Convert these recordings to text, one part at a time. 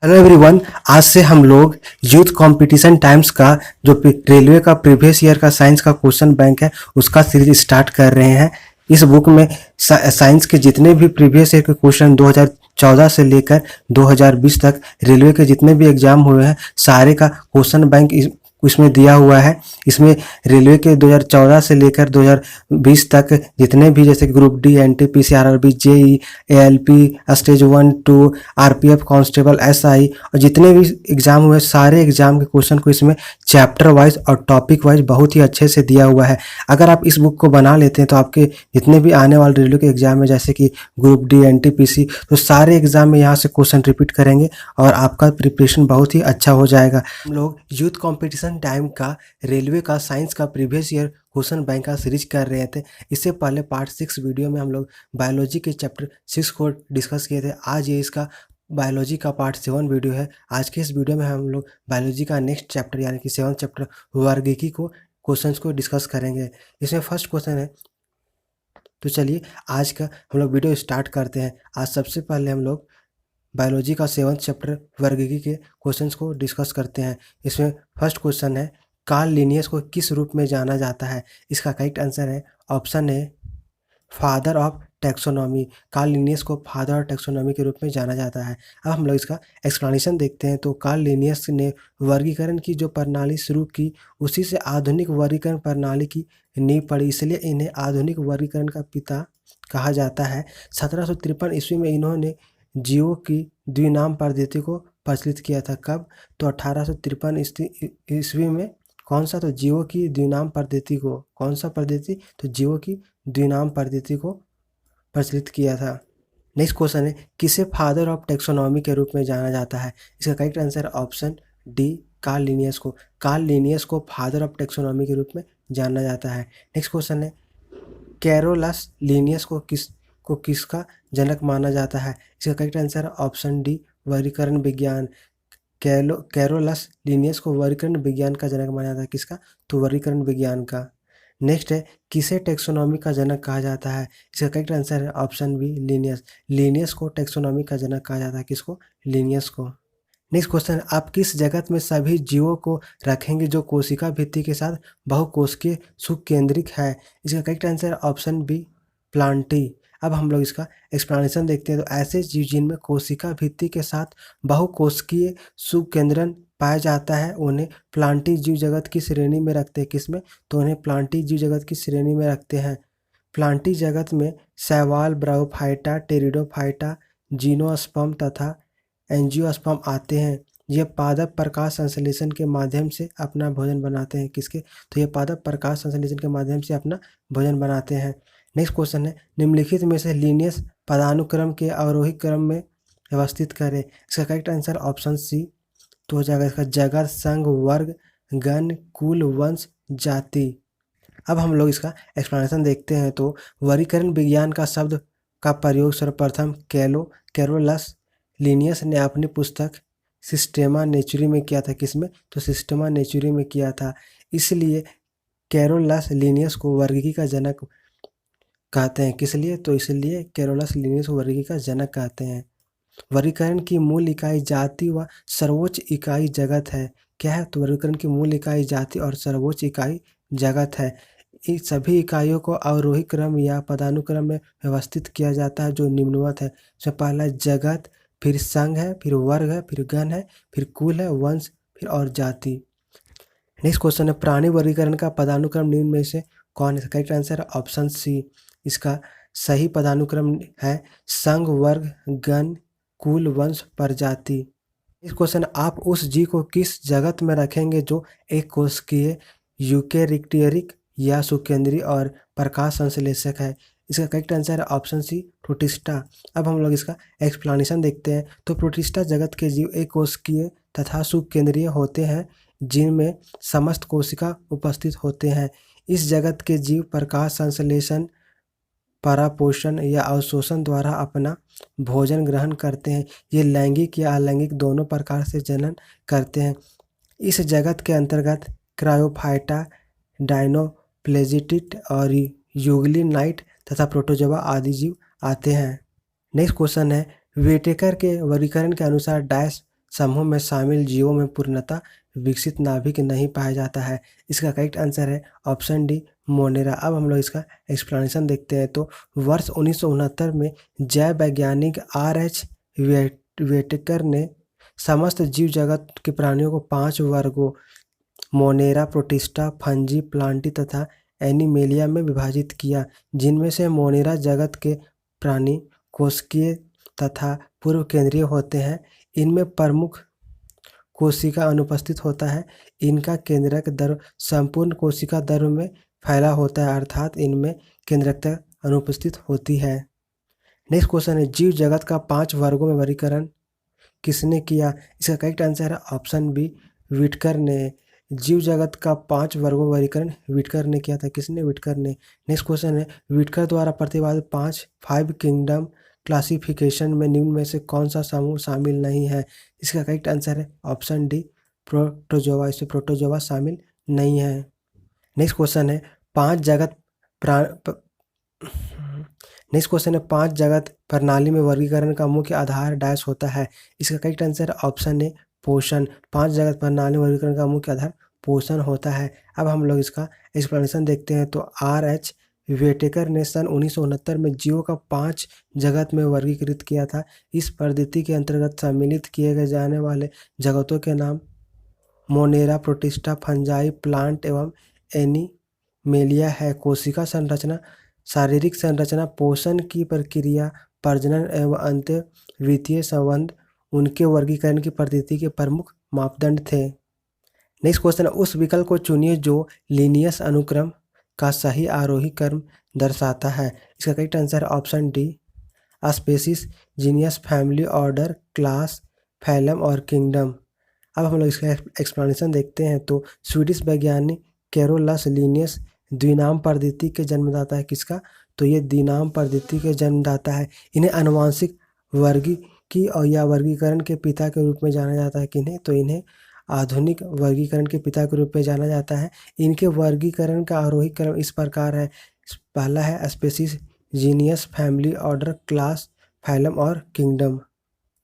Hello everyone. आज से हम लोग यूथ कंपटीशन टाइम्स का जो रेलवे का प्रीवियस ईयर का साइंस का क्वेश्चन बैंक है उसका सीरीज स्टार्ट कर रहे हैं। इस बुक में साइंस के जितने भी प्रीवियस ईयर के क्वेश्चन 2014 से लेकर 2020 तक रेलवे के जितने भी एग्जाम हुए हैं सारे का क्वेश्चन बैंक इसमें दिया हुआ है। इसमें रेलवे के 2014 से लेकर 2020 तक जितने भी जैसे group D, NTPC, RRB, JE, ALP, stage 1-2, RPF constable, SI और जितने भी एग्जाम हुए सारे एग्जाम के क्वेश्चन को इसमें चैप्टर वाइज और टॉपिक वाइज बहुत ही अच्छे से दिया हुआ है। अगर आप इस बुक को बना लेते हैं तो आपके जितने भी आने वाले रेलवे के एग्जाम है जैसे कि ग्रुप डी, एनटीपीसी, तो सारे एग्जाम में यहाँ से क्वेश्चन रिपीट करेंगे और आपका प्रिपरेशन बहुत ही अच्छा हो जाएगा। हम लोग यूथ कंपटीशन टाइम का रेलवे का साइंस का प्रीवियस ईयर क्वेश्चन बैंक का सीरीज कर रहे थे। इससे पहले पार्ट 6 वीडियो में हम लोग बायोलॉजी के चैप्टर 6 को डिस्कस किए थे। आज ये इसका बायोलॉजी का पार्ट 7 वीडियो है। आज के इस वीडियो में हम लोग बायोलॉजी का नेक्स्ट चैप्टर यानी कि 7th चैप्टर वर्गीकी को क्वेश्चंस को डिस्कस करेंगे। इसमें फर्स्ट क्वेश्चन है, तो चलिए आज का हम लोग वीडियो स्टार्ट करते हैं। आज सबसे पहले हम लोग बायोलॉजी का 7th चैप्टर वर्गीकी के क्वेश्चंस को डिस्कस करते हैं। इसमें फर्स्ट क्वेश्चन है, कार्ल लिनियस को किस रूप में जाना जाता है? इसका करेक्ट आंसर है option A, father of taxonomy. Karl Linnaeus को फादर ऑफ टैक्सोनॉमी के रूप में जाना जाता है। अब हम लोग इसका एक्सप्लेनेशन देखते हैं। तो कार्ल लिनियस ने वर्गीकरण की जो प्रणाली शुरू की उसी से आधुनिक वर्गीकरण प्रणाली की नींव पड़ी, इसलिए इन्हें आधुनिक वर्गीकरण का पिता कहा जाता है। 1753 ईस्वी में इन्होंने जीवों की द्विनाम प्रजाति को प्रचलित किया था। कब? तो 1853 ईस्वी में। कौन सा? तो जीवों की द्विनाम प्रजाति को, कौन सा प्रजाति? तो जीवों की द्विनाम प्रजाति को प्रचलित किया था। नेक्स्ट क्वेश्चन है, किसे फादर ऑफ टैक्सोनॉमी के रूप में जाना जाता है? इसका correct answer option D, Karl Linnaeus को। कार्ल लिनियस को फादर ऑफ टैक्सोनॉमी के रूप में जाना जाता है। नेक्स्ट क्वेश्चन है, कैरोलस लिनियस को किसका जनक माना जाता है? इसका करेक्ट आंसर ऑप्शन डी, वर्गीकरण विज्ञान। कैरोलस लिनियस को वर्गीकरण विज्ञान का जनक माना जाता है। किसका? तो वर्गीकरण विज्ञान का। नेक्स्ट है, किसे टैक्सोनॉमी का जनक कहा जाता है? इसका करेक्ट आंसर है ऑप्शन बी, लिनियस। लिनियस को टैक्सोनॉमी का जनक कहा जाता है। किसको? लिनियस को। नेक्स्ट क्वेश्चन, आप किस जगत में सभी जीवों को रखेंगे जो कोशिका भित्ति के साथ बहुकोशिकीय सुकेंद्रिक है? इसका correct answer option B, plantae. अब हम लोग इसका एक्सप्लेनेशन देखते हैं। तो ऐसे जीव जिनमें कोशिका भित्ति के साथ बहुकोशिकीय सुकेंद्रण पाया जाता है उन्हें प्लांटी जीव जगत की श्रेणी में रखते हैं। किसमें? तो उन्हें प्लांटी जीव जगत की श्रेणी में रखते हैं। प्लांटी जगत में शैवाल, ब्रायोफाइटा, टेरिडोफाइटा, जिम्नोस्पर्म तथा एंजियोस्पर्म आते हैं। ये पादप प्रकाश संश्लेषण के माध्यम से अपना भोजन बनाते हैं। किसके? तो ये पादप प्रकाश संश्लेषण के माध्यम से अपना भोजन बनाते हैं। नेक्स्ट क्वेश्चन है, निम्नलिखित में से लिनियस पदानुक्रम के अवरोही क्रम में व्यवस्थित करें। इसका करेक्ट आंसर ऑप्शन सी, तो हो जाएगा इसका जगत, संघ, वर्ग, गण, कुल, वंश, जाति। अब हम लोग इसका एक्सप्लेनेशन देखते हैं। तो वर्गीकरण विज्ञान का शब्द का प्रयोग सर्वप्रथम कैरोलस लिनियस ने अपनी पुस्तक सिस्टेमा नेचुरी में किया था। किसमें? तो सिस्टेमा नेचुरी में किया था। इसलिए कैरोलस लिनियस को वर्गीकी का जनक कहते हैं। किस लिए? तो इसलिए कैरोलस लिनियस को वर्गीकी का जनक कहते हैं। वर्गीकरण की मूल इकाई जाति व सर्वोच्च इकाई जगत है। क्या है? तो वर्गीकरण की मूल इकाई जाति और सर्वोच्च इकाई जगत है। इन सभी इकाइयों को अवरोही क्रम या पदानुक्रम में व्यवस्थित किया जाता है जो निम्नवत है। इसमें पहला जगत, फिर संघ है, फिर वर्ग है, फिर गण है, फिर कुल है, वंश, फिर और जाति। नेक्स्ट क्वेश्चन है, प्राणी वर्गीकरण का पदानुक्रम निम्न में से कौन है? करेक्ट आंसर है ऑप्शन सी। इसका सही पदानुक्रम है संघ, वर्ग, गण, कुल, वंश, प्रजाति। इस क्वेश्चन, आप उस जीव को किस जगत में रखेंगे जो एक कोशिकीय, यूकेरियोटिक या सुकेंद्रीय और प्रकाश संश्लेषक है? इसका करेक्ट आंसर है ऑप्शन सी, प्रोटिस्टा। अब हम लोग इसका एक्सप्लेनेशन देखते हैं। तो प्रोटिस्टा जगत के जीव एक कोशिकीय तथा सुकेंद्रीय होते हैं जिनमें समस्त कोशिका उपस्थित होते हैं। इस जगत के जीव प्रकाश संश्लेषण, परापोषण या अवशोषण द्वारा अपना भोजन ग्रहण करते हैं। ये लैंगिक या अलैंगिक दोनों प्रकार से जनन करते हैं। इस जगत के अंतर्गत क्रायोफाइटा, डायनोप्लेजिटिट और यूग्लिनाइट तथा प्रोटोजोआ आदि जीव आते हैं। नेक्स्ट क्वेश्चन है, व्हिटेकर के वर्गीकरण के अनुसार डैश समूह में शामिल जीवों में पूर्णतः विकसित नाभिक नहीं पाया जाता है। इसका करेक्ट आंसर है ऑप्शन डी मोनेरा। अब हम लोग इसका एक्सप्लेनेशन देखते हैं। तो वर्ष 1969 में जैव वैज्ञानिक R.H. व्हिटेकर ने समस्त जीव जगत के प्राणियों को 5 वर्गों मोनेरा, प्रोटिस्टा, फंजी, प्लांटी तथा एनिमेलिया में विभाजित किया, जिनमें से मोनेरा जगत के प्राणी कोशिकीय तथा पूर्व केंद्रीय होते हैं। इनमें प्रमुख कोशिका अनुपस्थित होता है। इनका केंद्रक द्रव्य संपूर्ण कोशिका द्रव्य में फैला होता है, अर्थात इनमें केंद्रकता अनुपस्थित होती है। नेक्स्ट क्वेश्चन है, जीव जगत का 5 वर्गों में वर्गीकरण किसने किया? इसका करेक्ट आंसर है ऑप्शन बी व्हिटकर ने। जीव जगत का 5 वर्गों में वर्गीकरण व्हिटकर ने किया था। किसने? व्हिटकर ने। नेक्स्ट क्वेश्चन है, व्हिटकर द्वारा प्रतिपादित 5 किंगडम क्लासिफिकेशन में निम्न में से कौन सा समूह शामिल नहीं है? इसका करेक्ट आंसर है ऑप्शन डी प्रोटोजोआ। इसमें प्रोटोजोआ शामिल नहीं है। नेक्स्ट क्वेश्चन है, 5 जगत नेक्स्ट क्वेश्चन है, 5 जगत प्रणाली में वर्गीकरण का मुख्य आधार डैश होता है? इसका करेक्ट आंसर है ऑप्शन ए पोषण। 5 जगत प्रणाली में वर्गीकरण का मुख्य आधार पोषण होता है। अब हम लोग इसका एक्सप्लेनेशन देखते हैं। तो R.H. व्हिटेकर ने सन 1969 में जीवों का 5 जगत में वर्गीकृत किया था। इस पद्धति के अंतर्गत सम्मिलित किए गए जाने वाले जगतों के नाम मोनेरा, प्रोटिस्टा, फंजाई, प्लांट एवं एनिमेलिया है। कोशिका संरचना, शारीरिक संरचना, पोषण की प्रक्रिया, प्रजनन एवं अंतःवित्तीय संबंध उनके वर्गीकरण की पद्धति के प्रमुख मापदंड थे। नेक्स्ट क्वेश्चन है, उस विकल्प को चुनिए जो लीनियस अनुक्रम का सही आरोही क्रम दर्शाता है। इसका correct answer option D species, genius, family, order, class, phellum और किंगडम। अब हम लोग इसका एक्सप्लेनेशन देखते हैं। तो स्वीडिश वैज्ञानिक कैरोलस लिनियस द्विनाम पद्धति के जन्मदाता है। किसका? तो ये द्विनाम पद्धति के जन्मदाता है। इन्हें आनुवंशिक वर्गीकी और या वर्गीकरण के पिता के रूप में जाना जाता है। किन्हें? तो इन्हें आधुनिक वर्गीकरण के पिता के रूप में जाना जाता है। इनके वर्गीकरण का आरोही क्रम इस प्रकार है। पहला है species, genius, family, order, class, phellum और किंगडम।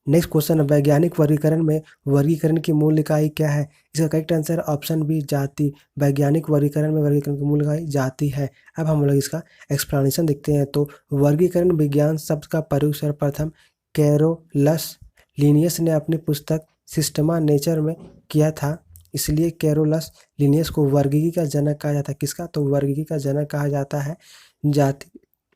नेक्स्ट क्वेश्चन है, वैज्ञानिक वर्गीकरण में वर्गीकरण की मूल इकाई क्या है? इसका करेक्ट आंसर ऑप्शन बी जाति। वैज्ञानिक वर्गीकरण में वर्गीकरण की मूल इकाई जाति है। अब हम लोग इसका एक्सप्लेनेशन देखते हैं। तो वर्गीकरण विज्ञान शब्द का प्रयोग सर्वप्रथम कैरोलस लिनियस ने अपनी पुस्तक सिस्टमा नेचर में किया था। इसलिए कैरोलस लिनियस को वर्गीकी का जनक कहा जाता है। किसका? तो वर्गीकी का जनक कहा जाता है।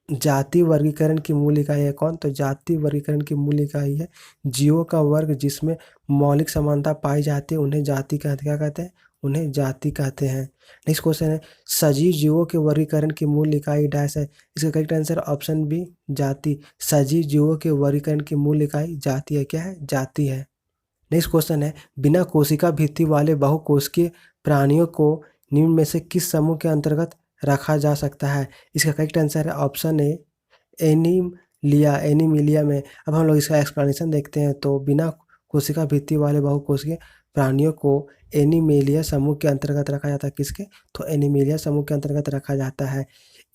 जाति वर्गीकरण की मूल इकाई है कौन? तो जाति वर्गीकरण की मूल इकाई है जीवों का वर्ग जिसमें मौलिक समानता पाई जाती है, उन्हें जाति क्या कहते हैं? उन्हें जाति कहते हैं। नेक्स्ट क्वेश्चन है, सजीव जीवों के वर्गीकरण की मूल इकाई डैश है। इसका करेक्ट आंसर ऑप्शन बी जाति। सजीव जीवों के वर्गीकरण की मूल इकाई जाति है। क्या है? जाति है। नेक्स्ट क्वेश्चन है, बिना कोशिका भित्ति वाले बहुकोशिकीय प्राणियों को निम्न में से किस समूह के अंतर्गत रखा जा सकता है? इसका करेक्ट आंसर है ऑप्शन ए एनिमिलिया में। अब हम लोग इसका एक्सप्लेनेशन देखते हैं। तो बिना कोशिका भित्ति वाले बहुकोशिकीय प्राणियों को एनिमेलिया समूह के अंतर्गत रखा जाता है। किसके? तो एनिमेलिया समूह के अंतर्गत रखा जाता है।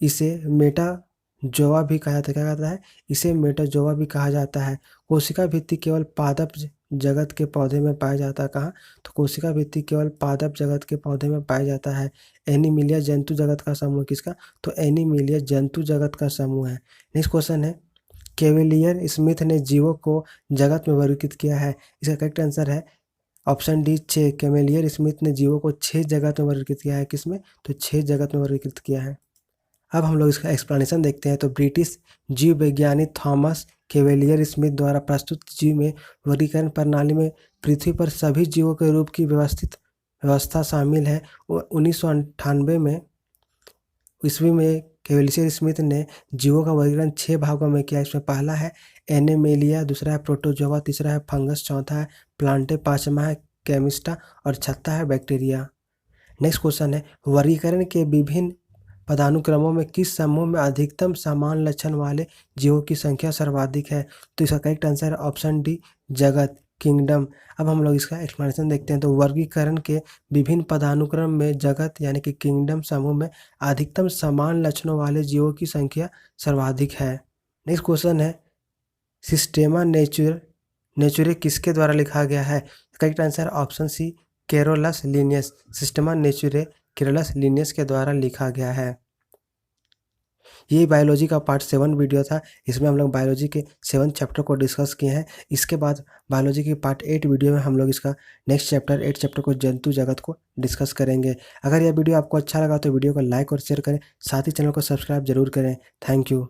इसे मेटाजोआ भी कहा जाता है। क्या कहता है? इसे मेटाजोआ भी कहा जाता है। कोशिका भित्ति केवल पादप जगत के पौधे में पाया जाता है। कहाँ? तो कोशिका भित्ति केवल पादप जगत के पौधे में पाया जाता है। एनिमिलिया जंतु जगत का समूह। किसका? तो एनिमिलिया जंतु जगत का समूह है। नेक्स्ट क्वेश्चन है, कैवेलियर स्मिथ ने जीवों को जगत में वर्गीकृत किया है। इसका करेक्ट आंसर है ऑप्शन डी 6। कैवेलियर स्मिथ ने जीवों को 6 जगत में वर्गीकृत किया है। किसमें? तो 6 जगत में वर्गीकृत किया है। अब हम लोग इसका एक्सप्लेनेशन देखते हैं। तो ब्रिटिश जीव वैज्ञानिक थॉमस कैवेलियर स्मिथ द्वारा प्रस्तुत जीव में वर्गीकरण प्रणाली में पृथ्वी पर सभी जीवों के रूप की व्यवस्था शामिल है। 1998 में ईस्वी में कैवेलियर स्मिथ ने जीवों का वर्गीकरण 6 भागों में किया। इसमें पहला है एनिमेलिया, दूसरा है प्रोटोजोआ, तीसरा है फंगस, चौथा है प्लांटे, पांचवा है केमिस्टा और छठा है बैक्टीरिया। नेक्स्ट क्वेश्चन है, वर्गीकरण के विभिन्न पदानुक्रमों में किस समूह में अधिकतम समान लक्षण वाले जीवों की संख्या सर्वाधिक है? तो इसका करेक्ट आंसर है ऑप्शन डी जगत, किंगडम। अब हम लोग इसका एक्सप्लेनेशन देखते हैं। तो वर्गीकरण के विभिन्न पदानुक्रम में जगत यानी कि किंगडम समूह में अधिकतम समान लक्षणों वाले जीवों की संख्या सर्वाधिक है। नेक्स्ट क्वेश्चन है, सिस्टेमा नेचुरे किसके द्वारा लिखा गया है? Correct answer option C, Carolus Linnaeus. Systema Naturae Carolus Linnaeus के द्वारा लिखा गया है। ये बायोलॉजी का पार्ट 7 वीडियो था। इसमें हम लोग बायोलॉजी के 7 चैप्टर को डिस्कस किए हैं। इसके बाद बायोलॉजी की पार्ट 8 वीडियो में हम लोग इसका नेक्स्ट चैप्टर 8 चैप्टर को जंतु जगत को डिस्कस करेंगे। अगर यह वीडियो आपको अच्छा लगा तो वीडियो को लाइक और शेयर करें, साथ ही चैनल को सब्सक्राइब जरूर करें। Thank you.